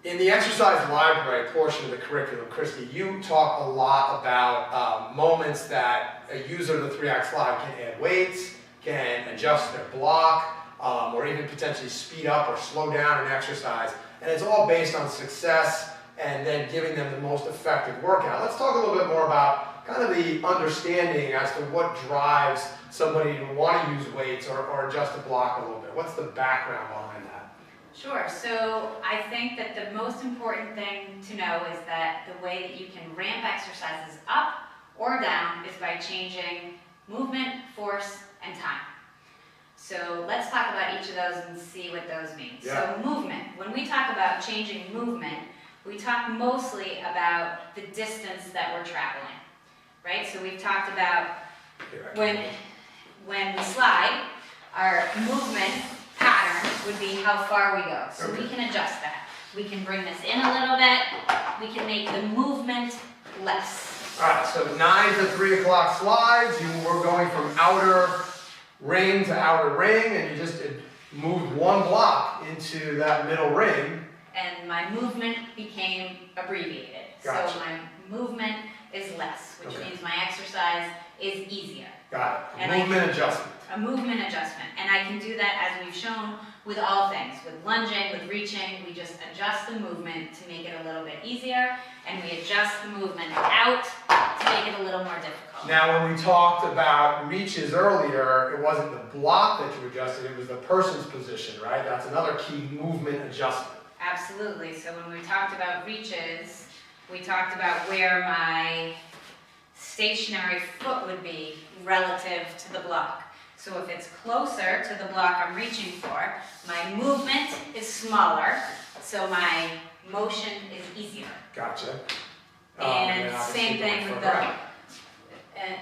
In the exercise library portion of the curriculum, Christy, you talk a lot about moments that a user of the 3-act slide can add weights, can adjust their block, or even potentially speed up or slow down an exercise. And it's all based on success and then giving them the most effective workout. Let's talk a little bit more about kind of the understanding as to what drives somebody to want to use weights or adjust the block a little bit. What's the background behind that? Sure. So I think that the most important thing to know is that the way that you can ramp exercises up or down is by changing movement, force, and time. So let's talk about each of those and see what those mean. Yeah. So movement. When we talk about changing movement, we talk mostly about the distance that we're traveling, right? So we've talked about when we slide, our movement pattern would be how far we go. So we can adjust that. We can bring this in a little bit. We can make the movement less. All right, so 9 to 3 o'clock slides. You were going from outer ring to outer ring, and you just moved one block into that middle ring. And my movement became abbreviated. Gotcha. So my movement is less, which means my exercise is easier. Got it. And Movement adjustment. A movement adjustment. And I can do that as we've shown with all things. With lunging, with reaching, we just adjust the movement to make it a little bit easier, and we adjust the movement out to make it a little more difficult. Now, when we talked about reaches earlier, it wasn't the block that you adjusted, it was the person's position, right? That's another key movement adjustment. Absolutely. So when we talked about reaches, we talked about where my stationary foot would be relative to the block. So if it's closer to the block I'm reaching for, my movement is smaller, so my motion is easier. Gotcha. And same thing with the...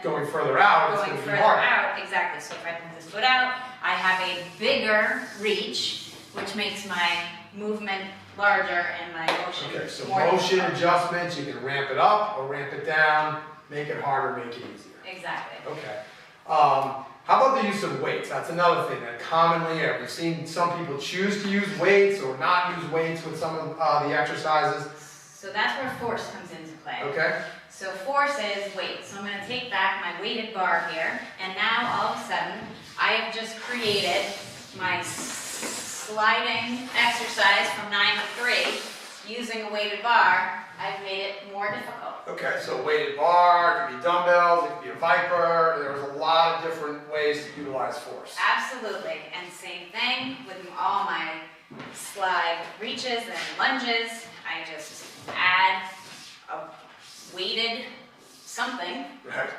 Going further out, it's going going to be further harder. out, exactly. So if I move this foot out, I have a bigger reach, which makes my movement larger and my motion Okay, so more motion difficult. adjustments, you can ramp it up or ramp it down, make it harder, make it easier. Exactly. Okay. How about the use of weights? That's another thing that commonly, we've seen some people choose to use weights or not use weights with some of the exercises. So that's where force comes into play. Okay. So force is weight. So I'm going to take back my weighted bar here, and now all of a sudden, I have just created my sliding exercise from 9 to 3 using a weighted bar. I've made it more difficult. Okay, so weighted bar, it could be dumbbells, it could be a Viper. There's a lot of different ways to utilize force. Absolutely. And same thing with all my slide reaches and lunges. I just add a weighted something, Right.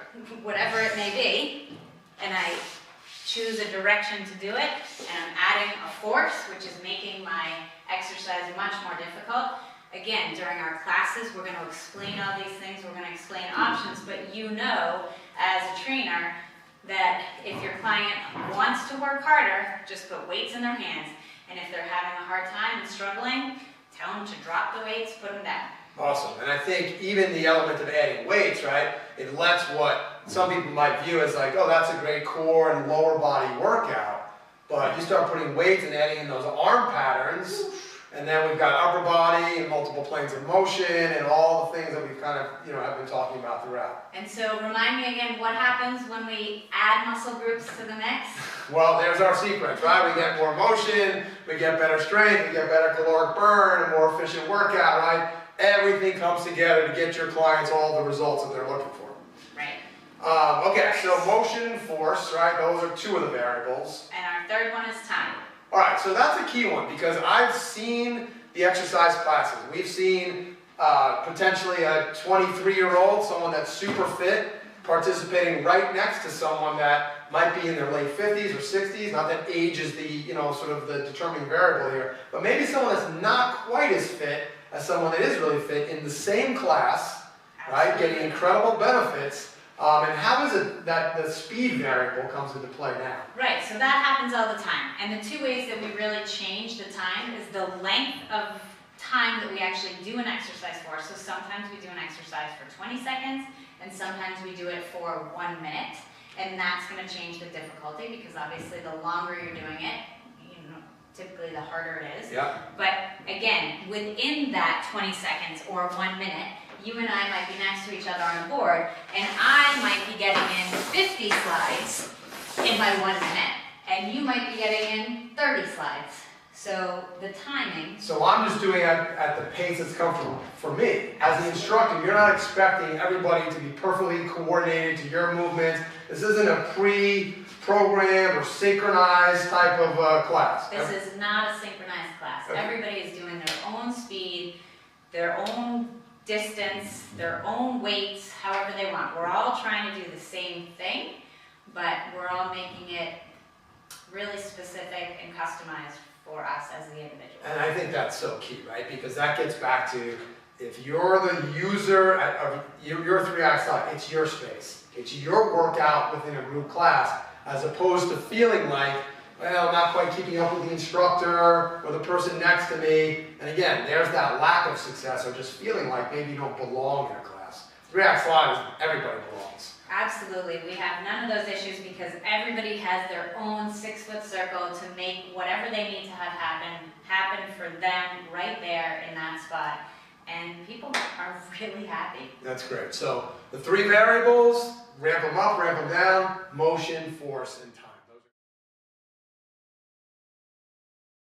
whatever it may be, and I choose a direction to do it, and I'm adding a force, which is making my exercise much more difficult. Again, during our classes, we're going to explain all these things, we're going to explain options, but you know, as a trainer, that if your client wants to work harder, just put weights in their hands, and if they're having a hard time and struggling, tell them to drop the weights, put them down. Awesome. And I think even the element of adding weights, right, it lets what some people might view as like, oh, that's a great core and lower body workout. But you start putting weights and adding in those arm patterns, and then we've got upper body and multiple planes of motion and all the things that we've kind of, have been talking about throughout. And so remind me again, what happens when we add muscle groups to the mix? Well, there's our sequence, right? We get more motion, we get better strength, we get better caloric burn, and more efficient workout, right? Everything comes together to get your clients all the results that they're looking for. Right. Okay, so motion and force, right? Those are two of the variables. And our third one is time. All right, so that's a key one because I've seen the exercise classes. We've seen potentially a 23-year-old, someone that's super fit, participating right next to someone that might be in their late 50s or 60s. Not that age is the, sort of the determining variable here, but maybe someone that's not quite as fit as someone that is really fit in the same class, right? Getting incredible benefits. And how is it that the speed variable comes into play now? Right, so that happens all the time. And the two ways that we really change the time is the length of time that we actually do an exercise for. So sometimes we do an exercise for 20 seconds, and sometimes we do it for 1 minute. And that's going to change the difficulty because obviously the longer you're doing it, typically the harder it is. Yeah. But again, within that 20 seconds or 1 minute, you and I might be next to each other on a board, and I might be getting in 50 slides in my 1 minute, and you might be getting in 30 slides. So the timing. So I'm just doing it at the pace that's comfortable for me. As the instructor, you're not expecting everybody to be perfectly coordinated to your movements. This isn't a pre-programmed or synchronized type of class. This is not a synchronized class. Okay. Everybody is doing their own speed, their own distance, their own weights, however they want. We're all trying to do the same thing, but we're all making it really specific and customized for us as the individual. And I think that's so key, right? Because that gets back to, if you're the user of your 3-act slide, it's your space. It's your workout within a group class, as opposed to feeling like, well, I'm not quite keeping up with the instructor or the person next to me. And again, there's that lack of success, or just feeling like maybe you don't belong in a class. 3-act slide is everybody belongs. Absolutely, we have none of those issues because everybody has their own 6-foot circle to make whatever they need to have happen for them right there in that spot. And people are really happy. That's great. So the 3 variables, ramp them up, ramp them down, motion, force, and time.